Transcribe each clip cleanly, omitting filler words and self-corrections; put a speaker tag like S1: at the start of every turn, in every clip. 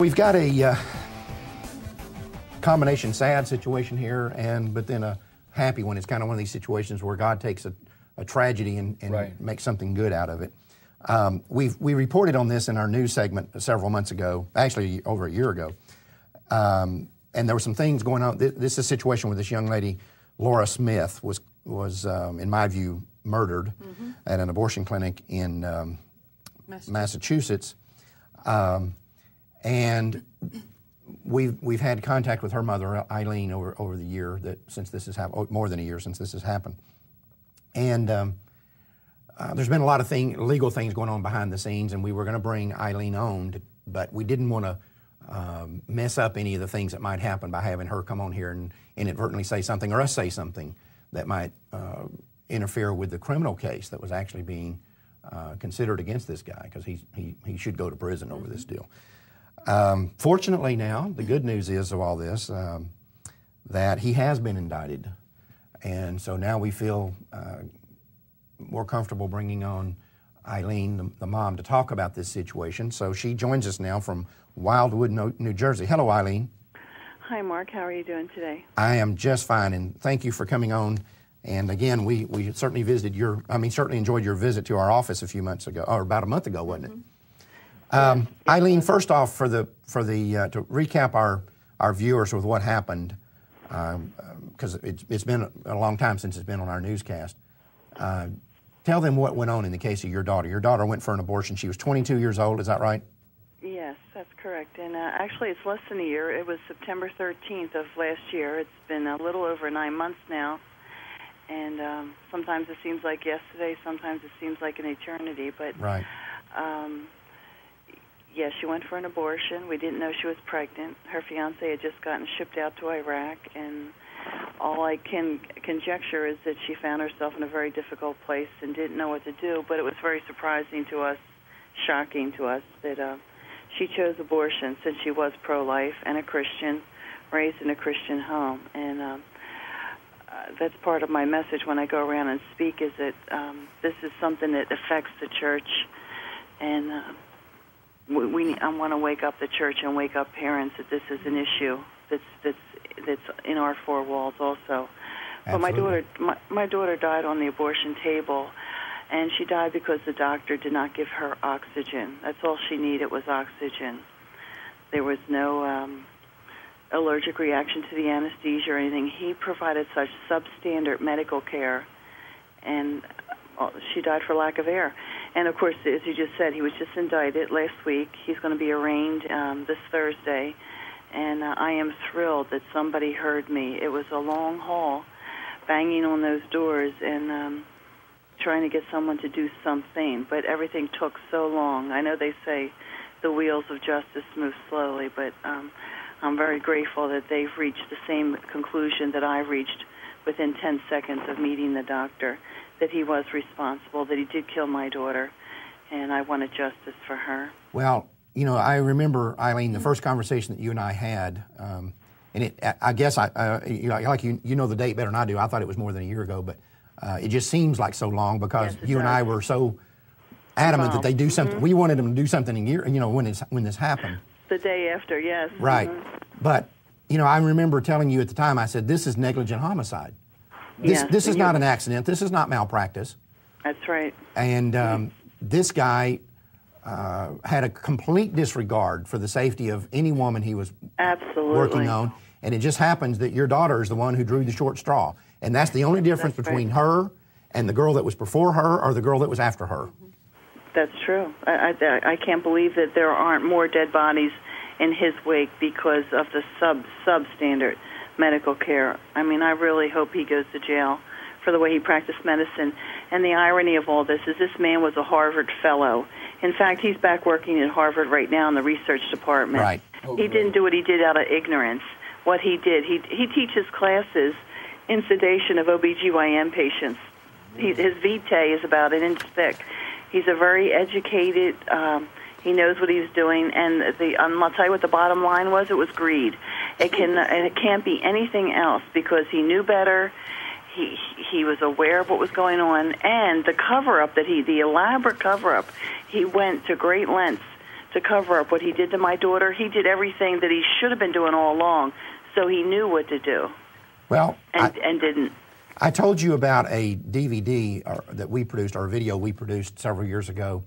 S1: We've got a combination sad situation here, but then a happy one. It's kind of one of these situations where God takes a tragedy and
S2: Right.
S1: makes something good out of it. We reported on this in our news segment several months ago, actually over a year ago. And there were some things going on. This is a situation where this young lady, Laura Smith, was in my view, murdered at an abortion clinic in Massachusetts. And we've had contact with her mother, Eileen, over the year since this has happened, more than a year since this has happened. And there's been a lot of legal things going on behind the scenes, and we were going to bring Eileen on, but we didn't want to mess up any of the things that might happen by having her come on here and inadvertently say something, or us say something that might interfere with the criminal case that was actually being considered against this guy, because he should go to prison over this deal. Fortunately now, the good news is of all this, that he has been indicted. And so now we feel more comfortable bringing on Eileen, the mom, to talk about this situation. So she joins us now from Wildwood, New Jersey. Hello, Eileen.
S3: Hi, Mark. How are you doing today?
S1: I am just fine, and thank you for coming on. And again, we certainly certainly enjoyed your visit to our office a few months ago, or about a month ago, wasn't it? Eileen, first off, to recap our viewers with what happened, because it's been a long time since it's been on our newscast. Tell them what went on in the case of your daughter. Your daughter went for an abortion. She was 22 years old. Is that right?
S3: Yes, that's correct. And actually, it's less than a year. It was September 13th of last year. It's been a little over 9 months now. And sometimes it seems like yesterday. Sometimes it seems like an eternity. But
S1: right.
S3: Yes, she went for an abortion. We didn't know she was pregnant. Her fiancé had just gotten shipped out to Iraq, and all I can conjecture is that she found herself in a very difficult place and didn't know what to do. But it was very surprising to us, shocking to us, that she chose abortion since she was pro-life and a Christian, raised in a Christian home. And that's part of my message when I go around and speak, is that this is something that affects the church, and I want to wake up the church and wake up parents that this is an issue that's in our four walls also.
S1: Absolutely.
S3: But my daughter died on the abortion table, and she died because the doctor did not give her oxygen. That's all she needed was oxygen. There was no allergic reaction to the anesthesia or anything. He provided such substandard medical care, and she died for lack of air. And, of course, as you just said, he was just indicted last week. He's going to be arraigned this Thursday. And I am thrilled that somebody heard me. It was a long haul, banging on those doors and trying to get someone to do something. But everything took so long. I know they say the wheels of justice move slowly, but I'm very grateful that they've reached the same conclusion that I reached within 10 seconds of meeting the doctor, that he was responsible, that he did kill my daughter, and I wanted justice for her.
S1: Well, I remember, Eileen, the first conversation that you and I had, and I guess you know the date better than I do. I thought it was more than a year ago, but it just seems like so long because
S3: Yes,
S1: you and I were so adamant that they do something. We wanted them to do something when this happened.
S3: The day after, yes.
S1: Right. But, I remember telling you at the time, I said, this is negligent homicide. This is not an accident. This is not malpractice.
S3: That's right.
S1: And this guy had a complete disregard for the safety of any woman he was working on. And it just happens that your daughter is the one who drew the short straw. And that's the only difference between her and the girl that was before her or the girl that was after her.
S3: That's true. I can't believe that there aren't more dead bodies in his wake because of the substandard medical care. I mean, I really hope he goes to jail for the way he practiced medicine. And the irony of all this is this man was a Harvard fellow. In fact, he's back working at Harvard right now in the research department.
S1: Right.
S3: He didn't do what he did out of ignorance. What he did, he teaches classes in sedation of OBGYN patients. His vitae is about an inch thick. He's a very educated, he knows what he's doing, and I'll tell you what the bottom line was. It was greed. It can't be anything else, because he knew better. He was aware of what was going on, and the cover-up the elaborate cover-up, he went to great lengths to cover up what he did to my daughter. He did everything that he should have been doing all along, so he knew what to do.
S1: Well,
S3: and didn't.
S1: I told you about a DVD that we produced, or a video we produced several years ago,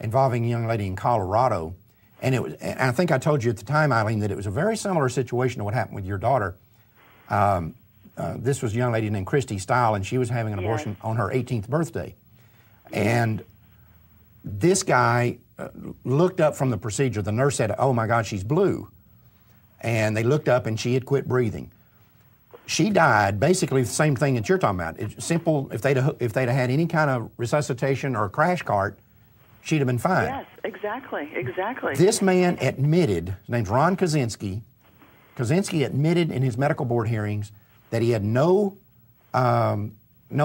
S1: involving a young lady in Colorado, and I think I told you at the time, Eileen, that it was a very similar situation to what happened with your daughter. This was a young lady named Christy Style, and she was having an abortion on her 18th birthday. And this guy looked up from the procedure. The nurse said, "Oh my God, she's blue." And they looked up, and she had quit breathing. She died, basically the same thing that you're talking about. It's simple. If they'd have had any kind of resuscitation or a crash cart, she'd have been fine.
S3: Yes, exactly, exactly.
S1: This man admitted, his name's Ron Kozinski. Kozinski admitted in his medical board hearings that he had no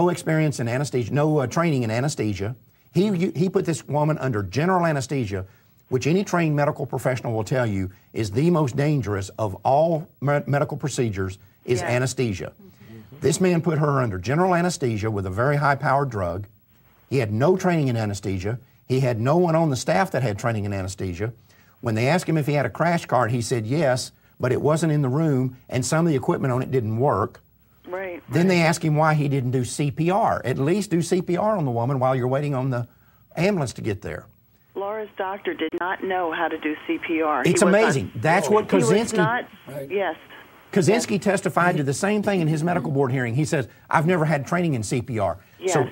S1: experience in anesthesia, no training in anesthesia. He put this woman under general anesthesia, which any trained medical professional will tell you is the most dangerous of all medical procedures, is anesthesia. This man put her under general anesthesia with a very high-powered drug. He had no training in anesthesia. He had no one on the staff that had training in anesthesia. When they asked him if he had a crash cart, he said yes, but it wasn't in the room, and some of the equipment on it didn't work.
S3: Right.
S1: Then they asked him why he didn't do CPR. At least do CPR on the woman while you're waiting on the ambulance to get there.
S3: Laura's doctor did not know how to do CPR.
S1: It's amazing. That's what Kozinski...
S3: Yes.
S1: Kozinski testified to the same thing in his medical board hearing. He says, "I've never had training in CPR."
S3: Yes.
S1: So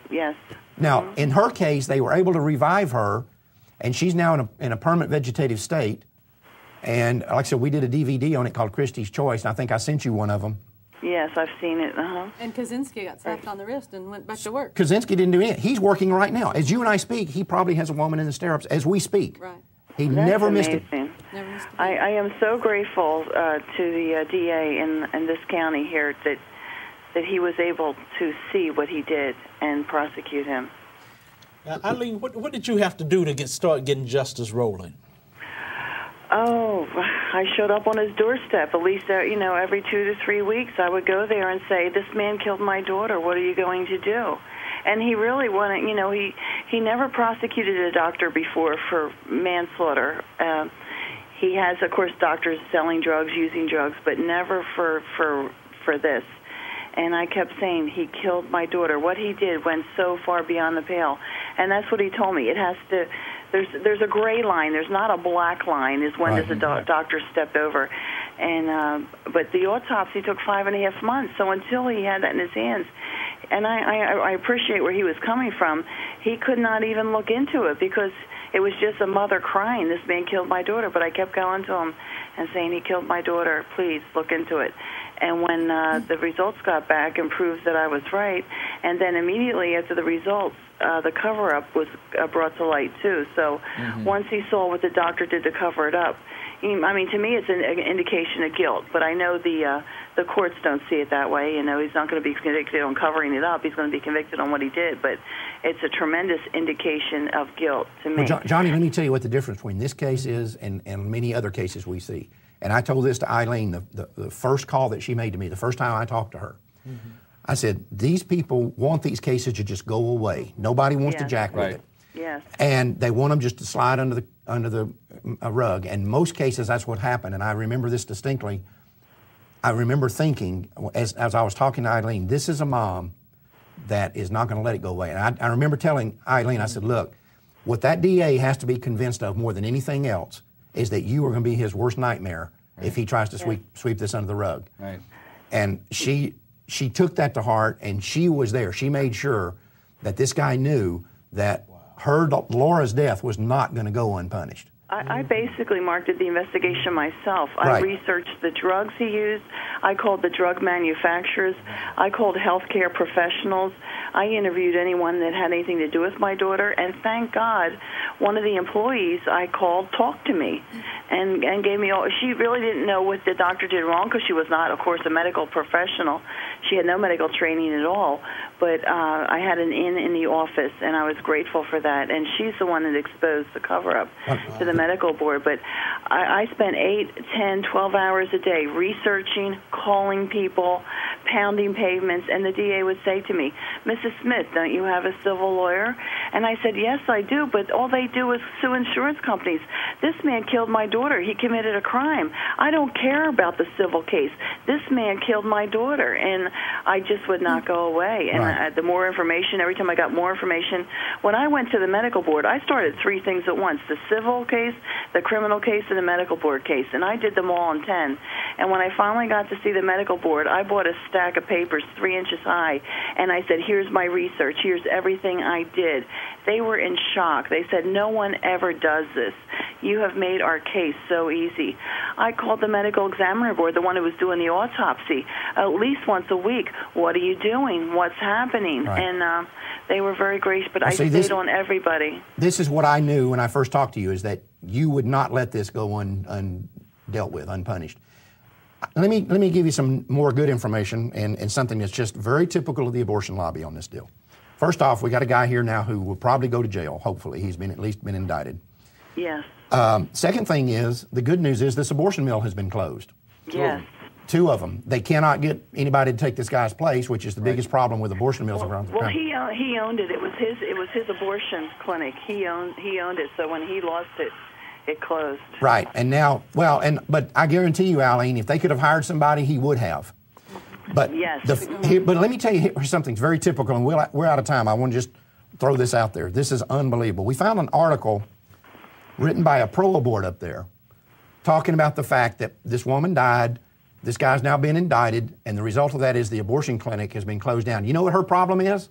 S3: yes.
S1: Now, in her case, they were able to revive her, and she's now in a permanent vegetative state. And like I said, we did a DVD on it called Christy's Choice, and I think I sent you one of them.
S3: Yes, I've seen it.
S2: And Kozinski got slapped on the wrist and went back to work.
S1: Kozinski didn't do anything. He's working right now. As you and I speak, he probably has a woman in the stirrups as we speak.
S2: Right.
S1: He never missed it.
S2: Never missed it.
S3: I am so grateful to the DA in this county here that he was able to see what he did and prosecute him.
S4: Eileen, what did you have to do to start getting justice rolling?
S3: Oh, I showed up on his doorstep. At least, every 2 to 3 weeks, I would go there and say, "This man killed my daughter. What are you going to do?" And he really wanted, he never prosecuted a doctor before for manslaughter. He has, of course, doctors selling drugs, using drugs, but never for this. And I kept saying, he killed my daughter. What he did went so far beyond the pale. And that's what he told me. It has to, there's a gray line. There's not a black line is when does a doctor stepped over. And but the autopsy took 5.5 months. So until he had that in his hands, and I appreciate where he was coming from, he could not even look into it because it was just a mother crying, "This man killed my daughter." But I kept going to him and saying, "He killed my daughter. Please look into it." And when the results got back and proved that I was right, and then immediately after the results, the cover-up was brought to light too. So once he saw what the doctor did to cover it up, I mean, to me it's an indication of guilt, but I know the courts don't see it that way. He's not going to be convicted on covering it up. He's going to be convicted on what he did, but it's a tremendous indication of guilt to me.
S1: Well, Johnny, let me tell you what the difference between this case is and many other cases we see. And I told this to Eileen the first call that she made to me, the first time I talked to her. I said, these people want these cases to just go away. Nobody wants to jack with it.
S3: Yes.
S1: And they want them just to slide under the rug. And most cases, that's what happened. And I remember this distinctly. I remember thinking, as I was talking to Eileen, this is a mom that is not going to let it go away. And I remember telling Eileen, I said, look, what that DA has to be convinced of more than anything else is that you are going to be his worst nightmare if he tries to sweep this under the rug. Right. And she took that to heart, and she was there. She made sure that this guy knew that Laura's death was not going to go unpunished.
S3: I basically, Mark, did the investigation myself. I researched the drugs he used. I called the drug manufacturers. I called healthcare professionals. I interviewed anyone that had anything to do with my daughter, and thank God, one of the employees I called talked to me and gave me all. She really didn't know what the doctor did wrong because she was not, of course, a medical professional. She had no medical training at all, but I had an in the office, and I was grateful for that, and she's the one that exposed the cover-up to the medical board. But I spent 8, 10, 12 hours a day researching, calling people, pounding pavements, and the DA would say to me, "Mrs. Smith, don't you have a civil lawyer?" And I said, yes, I do, but all they do is sue insurance companies. This man killed my daughter. He committed a crime. I don't care about the civil case. This man killed my daughter, and I just would not go away. And the more information, every time I got more information, when I went to the medical board, I started 3 things at once: the civil case, the criminal case, and the medical board case. And I did them all in 10. And when I finally got to see the medical board, I bought a stack of papers 3 inches high, and I said, here's my research. Here's everything I did. They were in shock. They said, no one ever does this. You have made our case so easy. I called the medical examiner board, the one who was doing the autopsy, at least once a week. What are you doing? What's happening?
S1: Right.
S3: And they were very gracious, but I stayed on everybody.
S1: This is what I knew when I first talked to you, is that you would not let this go undealt with, unpunished. Let me give you some more good information and something that's just very typical of the abortion lobby on this deal. First off, we got a guy here now who will probably go to jail, hopefully. He's at least been indicted.
S3: Yes.
S1: Second thing is, the good news is this abortion mill has been closed.
S3: Yes.
S1: 2 of them. They cannot get anybody to take this guy's place, which is the biggest problem with abortion mills around the country.
S3: Well, he owned it. It was his abortion clinic. He owned it. So when he lost it, it closed.
S1: Right. And now, but I guarantee you, Eileen, if they could have hired somebody, he would have. But
S3: yes.
S1: But let me tell you something very typical, and we're out of time. I want to just throw this out there. This is unbelievable. We found an article written by a pro-abort up there talking about the fact that this woman died, this guy's now been indicted, and the result of that is the abortion clinic has been closed down. You know what her problem is?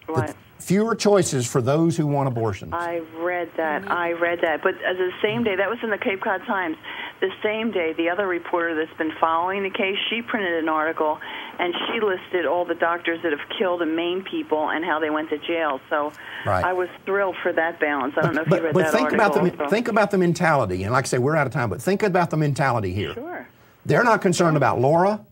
S3: What?
S1: Fewer choices for those who want abortions.
S3: I read that. But the same day, that was in the Cape Cod Times, the same day, the other reporter that's been following the case, she printed an article, and she listed all the doctors that have killed and maimed people and how they went to jail. So I was thrilled for that balance. I don't know if you read that article.
S1: Think about the mentality, and like I say, we're out of time, but think about the mentality here.
S3: Sure.
S1: They're not concerned about Laura.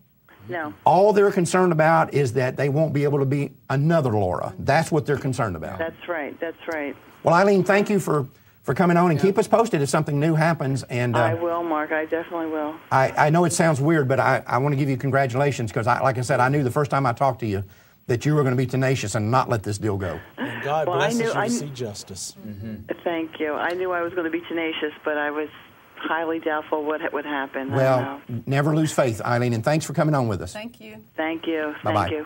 S3: No.
S1: All they're concerned about is that they won't be able to be another Laura. That's what they're concerned about.
S3: That's right.
S1: Well, Eileen, thank you for coming on, and keep us posted if something new happens. And
S3: I will, Mark. I definitely will.
S1: I know it sounds weird, but I want to give you congratulations because, like I said, I knew the first time I talked to you that you were going to be tenacious and not let this deal go.
S4: And God blesses you to see justice.
S3: Thank you. I knew I was going to be tenacious, but I was highly doubtful what would happen.
S1: Well, never lose faith, Eileen, and thanks for coming on with us.
S2: Thank you.
S3: Thank you.
S1: Bye-bye.
S3: Thank you.